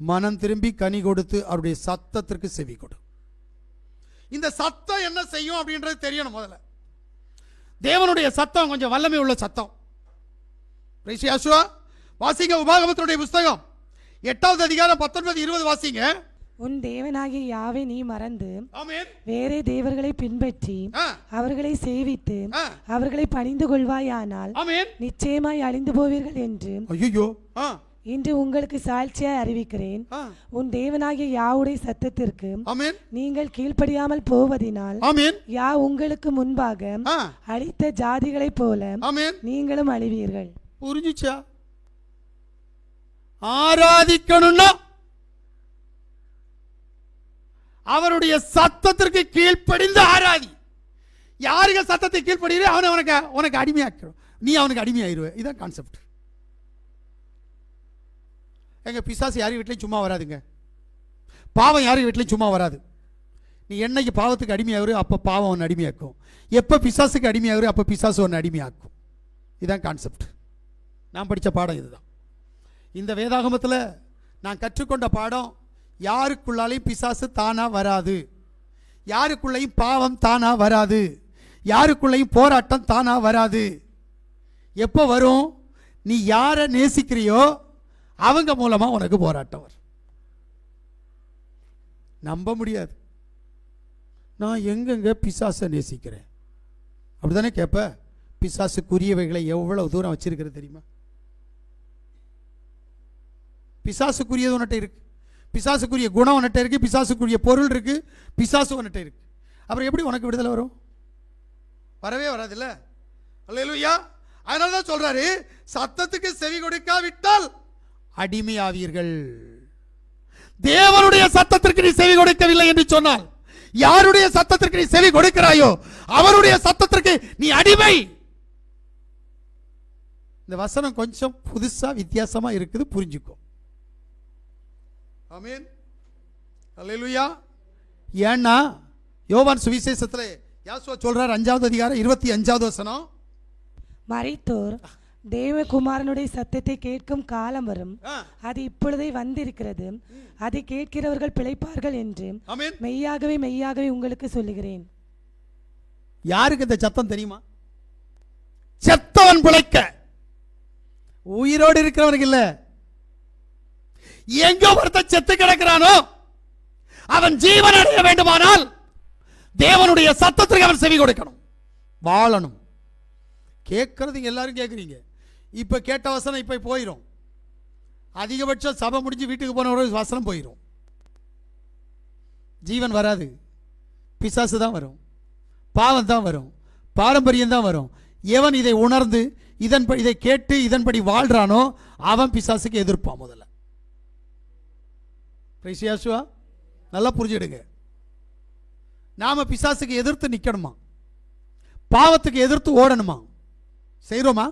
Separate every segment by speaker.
Speaker 1: மனம் திரும்பி கனி கொடுத்து அவருடைய சத்தத்திற்கு செவி கொடு. இந்த சத்தம் என்ன செய்யும் அப்படின்றது தெரியணும். முதல்ல தேவனுடைய சத்தம் கொஞ்சம் வல்லமை உள்ள சத்தம். வாசிங்க உபாகமத்தினுடைய புஸ்தகம் 8வது அதிகாரம் 19-20 வாசிங்க.
Speaker 2: உன் தேவனாகிய யாவை நீ மறந்து வேறே தேவர்களை பின்பற்றி அவர்களை சேவித்து அவர்களை பணிந்து கொள்வாயானால் நிச்சயமாய் அழிந்து போவீர்கள் என்று இன்று உங்களுக்கு சாட்சியாய் அறிவிக்கிறேன். உன் தேவனாகிய யாவுடைய சத்தத்திற்கு நீங்கள் கீழ்ப்படியாமல் போவதினால் யா உங்களுக்கு முன்பாக அழித்த ஜாதிகளைப் போல நீங்களும் அழிவீர்கள்.
Speaker 1: புரிஞ்சுச்சா? ஆராதிக்கணும்னா அவருடைய சத்தத்திற்கு கீழ்ப்படிந்து ஆராதி. யாருக்கு சத்தத்தை கீழ்ப்படுகிறே அவனை உனக்கு அடிமையாக்கிறோம், நீ அவனுக்கு அடிமையாயிருவ. இதான் கான்செப்ட். எங்க பிசாசு யாரும் வீட்லையும் சும்மா வராதுங்க. பாவம் யாரும் வீட்லையும் சும்மா வராது. நீ என்னைக்கு பாவத்துக்கு அடிமையாகிற அப்போ பாவம் ஒன்று அடிமையாக்கும். எப்போ பிசாசுக்கு அடிமையாகிற அப்போ பிசாசு ஒன்று அடிமையாக்கும். இதுதான் கான்செப்ட். நான் படித்த பாடம் இதுதான். இந்த வேதாகமத்தில் நான் கற்றுக்கொண்ட பாடம், யாருக்குள்ளாலையும் பிசாசு தானா வராது, யாருக்குள்ளையும் பாவம் தானா வராது, யாருக்குள்ளையும் போராட்டம் தானா வராது. எப்போ வரும்? நீ யாரை நேசிக்கிறியோ அவங்க மூலமா உனக்கு போராட்டம் வரும். நம்ப முடியாது. நான் எங்கெங்க பிசாசை நேசிக்கிறேன் அப்படித்தானே கேட்ப. பிசாசுக்குரியவைகளை எவ்வளவு தூரம் வச்சிருக்கிறது தெரியுமா? பிசாசுக்குரியது உன்கிட்ட இருக்கு, பிசாசுக்குரிய குணம் உன்கிட்ட இருக்கு, பிசாசுக்குரிய பொருள் இருக்கு, பிசாசு உன்கிட்ட இருக்கு. அப்புறம் எப்படி உனக்கு விடுதலை வரும்? வரவே வராது இல்ல. அல்லேலூயா. அதனாலதான் சொல்றாரு, சத்தத்துக்கு செவி கொடுக்காவிட்டால் அடிமையாவீர்கள். தேவனுடைய சத்தத்திற்கு நீ செவி கொடுக்கவில்லை என்று சொன்னால், யாருடைய சத்தத்திற்கு நீ செவி கொடுக்கிறாயோ அவருடைய சத்தத்திற்கு நீ அடிமை. இந்த வசனம் கொஞ்சம் புதுசா வித்தியாசமா இருக்குது, புரிஞ்சுக்கோ. ஆமென். அல்லேலூயா. ஏன்னா யோவான் சுவிசேஷத்துல யாசுவா சொல்றார் 5வது அதிகாரம் 25வது வசனம்,
Speaker 2: மரித்தோர் தேவகுமாரனுடைய சத்தத்தை கேட்கும் காலம் வரும், அது இப்பொழுதே வந்திருக்கிறது, அதை கேட்கிறவர்கள் பிழைப்பார்கள் என்று மெய்யாகவே மெய்யாகவே உங்களுக்கு சொல்லுகிறேன்.
Speaker 1: யாருக்கு இந்த சத்தம் தெரியுமா? செத்தவன் பிழைக்க, உயிரோடு இருக்கிறவனுக்கு இல்ல. எங்க ஒருத்தன் செத்து கிடக்கிறானோ அவன் ஜீவன் அடைய வேண்டுமானால் தேவனுடைய சத்தத்திற்கு அவன் செவி கொடுக்கணும், வாழணும். கேட்கறது எல்லாரும் கேட்குறீங்க. இப்ப கேட்ட வசனம் இப்ப போயிடும். அதிகபட்சம் சபை முடிஞ்சு வீட்டுக்கு போன ஒரு வசனம் போயிடும். ஜீவன் வராது, பிசாசு தான் வரும், பாவம் தான் வரும், பாரம்பரியம் தான் வரும். எவன் இதை உணர்ந்து இதை கேட்டு இதன்படி வாழ்றானோ அவன் பிசாசுக்கு எதிர்ப்பான். முதல்ல நல்லா புரிஞ்சிடுங்க. நாம பிசாசுக்கு எதிர்த்து நிக்கணுமா, பாவத்துக்கு எதிர்த்து ஓடணுமா? செய்றோமா?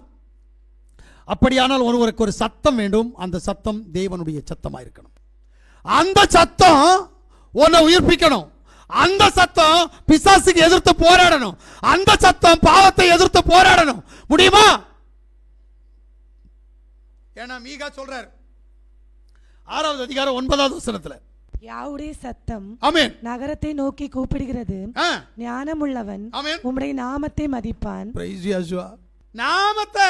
Speaker 1: அப்படியானால் ஒருவருக்கு ஒரு சத்தம் வேண்டும். அந்த சத்தம் தேவனுடைய சத்தமா இருக்கணும். அந்த சத்தம் உன்னை உயிர்ப்பிக்கணும். அந்த சத்தம் பிசாசுக்கு எதிர்த்து போராடணும். அந்த சத்தம் பாவத்தை எதிர்த்து போராடணும். முடியுமா? ஏன்னா மீகா சொல்றார் 6வது அதிகாரம் 9வது வசனத்துல,
Speaker 2: யாவுடைய சத்தம்
Speaker 1: ஆமென்
Speaker 2: நகரத்தை நோக்கி கூப்பிடுகிறது, ஞானமுள்ளவன் உம்முடைய நாமத்தை மதிப்பான்.
Speaker 1: பிரைஸ் யேசுவா. நாமத்தை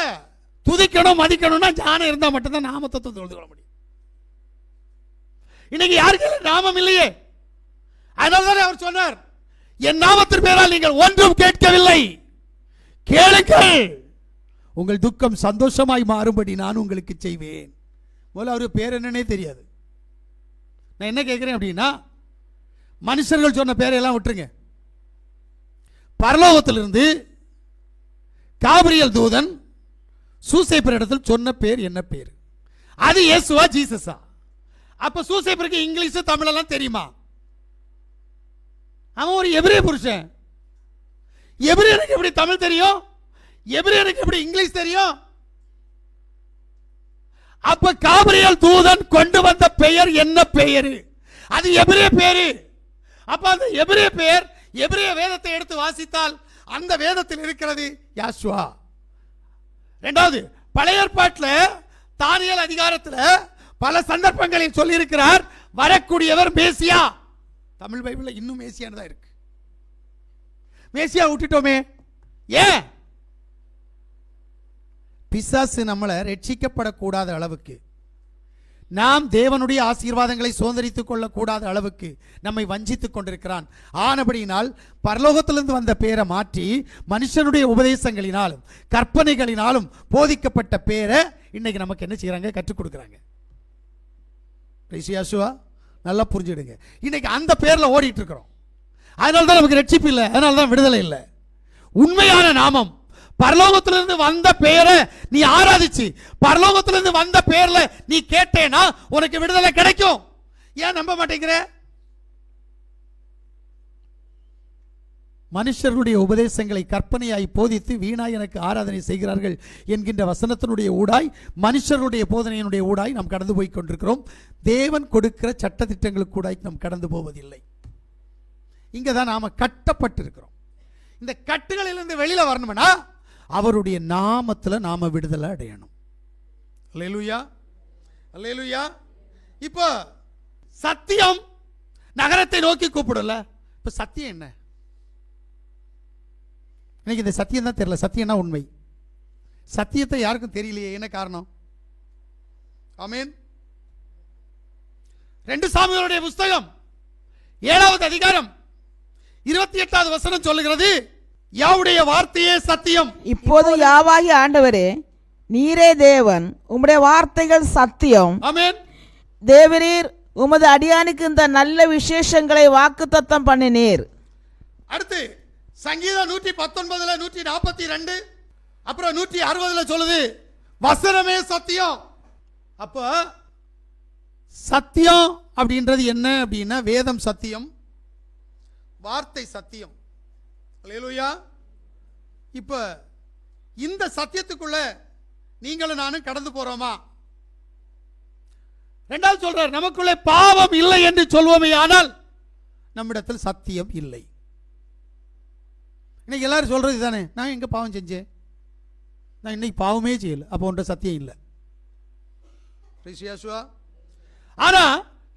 Speaker 1: துதிக்கணும், மதிக்கணும்னா ஞானம் இருந்தா மட்டும்தான் நாமத்தை தொழுது கொள்ள முடியும். இன்னைக்கு யாருக்கு நாமம் இல்லையே. அதனால்தான் அவர் சொன்னார், என் நாமத்தின் பேரால் நீங்கள் ஒன்றும் கேட்கவில்லை, கேளுங்கள், உங்கள் துக்கம் சந்தோஷமாய் மாறும்படி நான் உங்களுக்கு செய்வேன். முதல்ல அவருக்கு பேர் என்னன்னே தெரியாது. நான் என்ன கேட்கிறேன் அப்படின்னா, மனுஷர்கள் சொன்ன பேரையெல்லாம் விட்டுருங்க. பரலோகத்திலிருந்து காபிரியல் தூதன் சூசைப்பர் இடத்தில் சொன்ன பேர் என்ன பேர்? அது இயேசுவா ஜீசஸா? அப்ப சூசைப்பருக்கு இங்கிலீஷ் தமிழ் எல்லாம் தெரியுமா? அவன் ஒரு எபிரேய புருஷன். எபிரேயனுக்கு எப்படி தமிழ் தெரியும்? எபிரேயனுக்கு எப்படி இங்கிலீஷ் தெரியும்? அப்ப காபிரியல் தூதன் கொண்டு வந்த பெயர் என்ன பெயர்? அது எபிரேய பேரு. அப்ப அந்த எபிரேய பெயர், எபிரேய வேதத்தை எடுத்து வாசித்தால் அந்த வேதத்தில் இருக்கிறது யாசுவா. இரண்டாவது, பழைய ஏற்பாட்டில் தானியேல் அதிகாரத்தில் பல சந்தர்ப்பங்களில் சொல்லி இருக்கிறார், வரக்கூடியவர் மேசியா. தமிழ் பைபிள்ல இன்னும் மேசியான்னு தான் இருக்கு. மேசியா விட்டுட்டோமே, ஏன்? பிசாசு நம்மளை ரட்சிக்கப்படக்கூடாத அளவுக்கு, நாம் தேவனுடைய ஆசீர்வாதங்களை சுதந்திரித்துக் கொள்ளக்கூடாத அளவுக்கு நம்மை வஞ்சித்துக் கொண்டிருக்கிறான். ஆனபடியினால் பரலோகத்திலிருந்து வந்த பேரை மாற்றி மனுஷனுடைய உபதேசங்களினாலும் கற்பனைகளினாலும் போதிக்கப்பட்ட பேரை இன்னைக்கு நமக்கு என்ன செய்யறாங்க? கற்றுக் கொடுக்குறாங்க. நல்லா புரிஞ்சுடுங்க. இன்னைக்கு அந்த பேர்ல ஓடிட்டு இருக்கிறோம். அதனால தான் நமக்கு ரட்சிப்பு இல்லை, அதனால தான் விடுதலை இல்லை. உண்மையான நாமம் பரலோகத்திலிருந்து வந்த பேரை நீ ஆராதிச்சு, பரலோகத்திலிருந்து வந்த பேர்ல நீ கேட்டேனா உனக்கு விடுதலை கிடைக்கும். ஏன் நம்ப மாட்டேங்கிற? மனுஷர்களுடைய உபதேசங்களை கற்பனையாய் போதித்து வீணாய் எனக்கு ஆராதனை செய்கிறார்கள் என்கின்ற வசனத்தினுடைய ஊடாய், மனுஷருடைய போதனையினுடைய ஊடாய் நாம் கடந்து போய் கொண்டிருக்கிறோம். தேவன் கொடுக்கிற சட்டத்திட்டங்களுக்கு கூடாய் நாம் கடந்து போவதில்லை. இங்கதான் நாம கட்டப்பட்டிருக்கிறோம். இந்த கட்டுகளிலிருந்து வெளியில வரணும்னா அவருடைய நாமத்துல நாம விடுதலை அடையணும். அல்லேலூயா, அல்லேலூயா. இப்போ சத்தியம் நகரத்தை நோக்கி கூப்பிடல. இப்ப சத்தியம் என்ன? இன்னைக்கு இந்த சத்தியம் தான் தெரியல. சத்தியம்னா உண்மை. சத்தியத்தை யாருக்கும் தெரியலையே, என்ன காரணம்? ஆமென். 2 சாமுவேலுடைய புஸ்தகம் 7வது அதிகாரம் 28வது வசனம் சொல்லுகிறது, யாவுடைய வார்த்தையே சத்தியம்.
Speaker 3: இப்போது யாவாகிய ஆண்டவரே, நீரே தேவன், உம்முடைய வார்த்தைகள் சத்தியம்.
Speaker 1: ஆமென்.
Speaker 3: தேவரீர் உமது அடியானுக்கு இந்த நல்ல விசேஷங்களை வாக்குத்தத்தம் பண்ணினீர்.
Speaker 1: அடுத்து சங்கீதம் 119 142 அப்புறம் 160 சொல்லுது, வசனமே சத்தியம். அப்ப சத்தியம் அப்படின்றது என்ன அப்படின்னா, வேதம் சத்தியம், வார்த்தை சத்தியம். அல்லேலூயா. இப்ப இந்த சத்தியத்துக்குள்ள நீங்களும் நானும் கடந்து போறோமா? 2வது சொல்றார், நமக்குள்ளே பாவம் இல்லை என்று சொல்வோமே, ஆனால் நம்மிடத்தில் சத்தியம் இல்லை. இன்னைக்கு எல்லாரும் சொல்றது தானே, நான் எங்க பாவம் செஞ்சேன்? நான் இன்னைக்கு பாவமே செய்யல. அப்போ ஒன்ற சத்தியம் இல்லை. ஆனா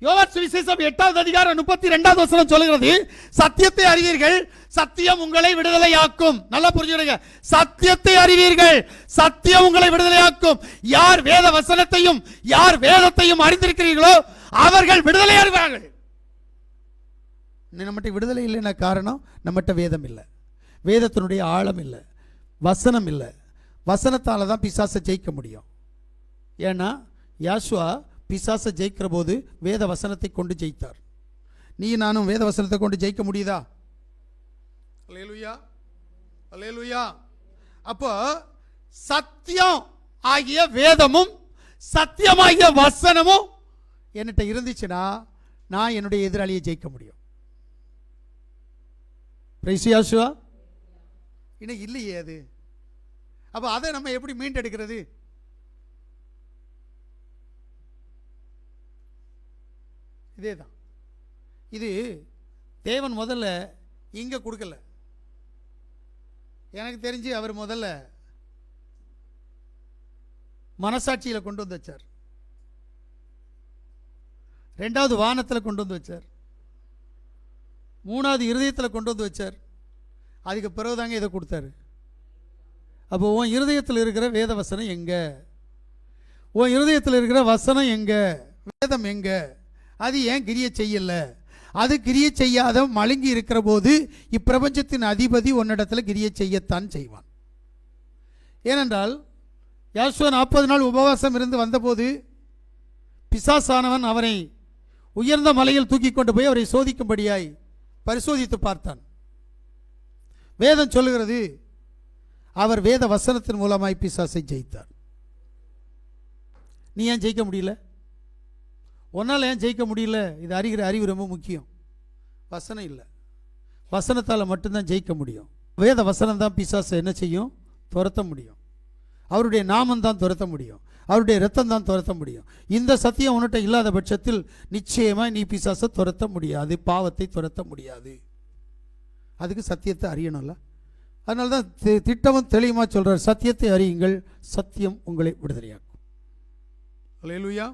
Speaker 1: யோவான் சுவிசேஷம் 8வது அதிகாரம் 32வது வசனம் சொல்லுகிறது, சத்தியத்தை அறிவீர்கள், சத்தியம் உங்களை விடுதலையாக்கும். நல்லா புரிஞ்சுடுங்க, சத்தியத்தை அறிவீர்கள், சத்தியம் உங்களை விடுதலையாக்கும். யார் வேத வசனத்தையும் யார் வேதத்தையும் அறிந்திருக்கிறீர்களோ அவர்கள் விடுதலை அடைவார்கள். நம்மகிட்ட விடுதலை இல்லைன்னா காரணம் நம்மகிட்ட வேதம் இல்லை, வேதத்தினுடைய ஆழம் இல்லை, வசனம் இல்லை. வசனத்தால தான் பிசாசை ஜெயிக்க முடியும். ஏன்னா யாசுவா பிசாசை ஜெயிக்கிற போது வேத வசனத்தை கொண்டு ஜெயித்தார். நீ நானும் வேத வசனத்தை கொண்டு ஜெயிக்க முடியுதா? அல்லேலூயா, அல்லேலூயா. அப்போ சத்தியம் ஆகிய வேதமும் சத்தியமாகிய வசனமும் என்கிட்ட இருந்துச்சுன்னா நான் என்னுடைய எதிராளியை ஜெயிக்க முடியும். பிரைஸ் யாசுவா. இன்னைக்கு இல்லையே அது. அப்ப அதை நம்ம எப்படி மீண்டெடுக்கிறது? இதேதான். இது தேவன் முதல்ல இங்க கொடுக்கல. எனக்கு தெரிஞ்சு அவர் முதல்ல மனசாட்சியில கொண்டு வந்து வச்சார், 2வது வானத்துல கொண்டு வந்து வச்சார், 3வது இருதயத்துல கொண்டு வந்து வச்சார். அதுக்கு பிறகுதாங்க இதை கொடுத்தாரு. அப்போ உன் இருதயத்தில் இருக்கிற வேத வசனம் எங்க? உன் இருதயத்தில் இருக்கிற வசனம் எங்க? வேதம் எங்க? அது ஏன் கிரியை செய்யல? அது கிரியை செய்யாத மழுங்கி இருக்கிற போது இப்பிரபஞ்சத்தின் அதிபதி உன்னிடத்தில் கிரியை செய்யத்தான் செய்வான். ஏனென்றால் யாசுவா 40 நாள் உபவாசம் இருந்து வந்தபோது பிசாசானவன் அவரை உயர்ந்த மலையில் தூக்கி கொண்டு போய் அவரை சோதிக்கும்படியாய் பரிசோதித்து பார்த்தான். வேதம் சொல்லுகிறது, அவர் வேத வசனத்தின் மூலமாய் பிசாசை ஜெயித்தார். நீ ஏன் ஜெயிக்க முடியல? ஒன்னால் ஏன் ஜெயிக்க முடியல? இது அறிகிற அறிவு ரொம்ப முக்கியம். வசனம் இல்லை, வசனத்தால் மட்டும்தான் ஜெயிக்க முடியும். வேத வசனம் தான் பிசாசை என்ன செய்யும்? துரத்த முடியும். அவருடைய நாமம் தான் துரத்த முடியும், அவருடைய இரத்தம் தான் துரத்த முடியும். இந்த சத்தியம் உன்னிட்ட இல்லாத பட்சத்தில் நிச்சயமாக நீ பிசாசை துரத்த முடியாது, பாவத்தை துரத்த முடியாது. அதுக்கு சத்தியத்தை அறியணும்ல. அதனால தான் திட்டமும் தெளிவுமா சொல்றார், சத்தியத்தை அறியுங்கள், சத்தியம் உங்களை விடுதலையாக்கும். அல்லேலூயா.